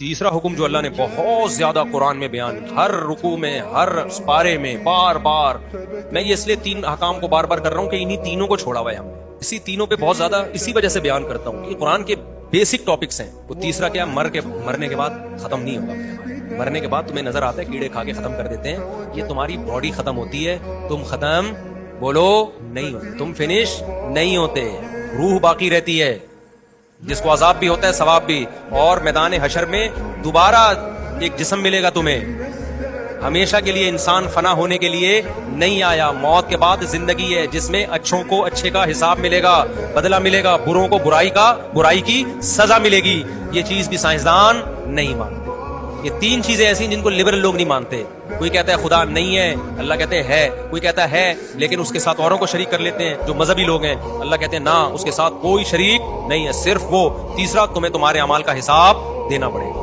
تیسرا حکم جو اللہ نے بہت زیادہ قرآن میں بیان، ہر رکوع میں، ہر پارے میں بار بار، میں یہ اس لیے تین احکام کو بار بار کر رہا ہوں کہ انہی تینوں کو چھوڑا ہوا ہے ہم نے، اسی تینوں پہ بہت زیادہ اسی وجہ سے بیان کرتا ہوں کہ قرآن کے بیسک ٹاپکس ہیں۔ وہ تیسرا کیا، مرنے کے بعد ختم نہیں ہوگا۔ مرنے کے بعد تمہیں نظر آتا ہے کیڑے کھا کے ختم کر دیتے ہیں، یہ تمہاری باڈی ختم ہوتی ہے، تم ختم بولو نہیں ہوتے، تم فنش نہیں ہوتے، روح باقی رہتی ہے، جس کو عذاب بھی ہوتا ہے ثواب بھی، اور میدان حشر میں دوبارہ ایک جسم ملے گا تمہیں۔ ہمیشہ کے لیے انسان فنا ہونے کے لیے نہیں آیا، موت کے بعد زندگی ہے جس میں اچھوں کو اچھے کا حساب ملے گا، بدلہ ملے گا، بروں کو برائی کی سزا ملے گی۔ یہ چیز بھی سائنسدان نہیں مانتے۔ یہ تین چیزیں ایسی ہیں جن کو لبرل لوگ نہیں مانتے۔ کوئی کہتا ہے خدا نہیں ہے، اللہ کہتے ہیں ہے، کوئی کہتا ہے لیکن اس کے ساتھ اوروں کو شریک کر لیتے ہیں جو مذہبی لوگ ہیں، اللہ کہتے ہیں نہ، اس کے ساتھ کوئی شریک نہیں ہے، صرف وہ۔ تیسرا، تمہیں تمہارے اعمال کا حساب دینا پڑے گا۔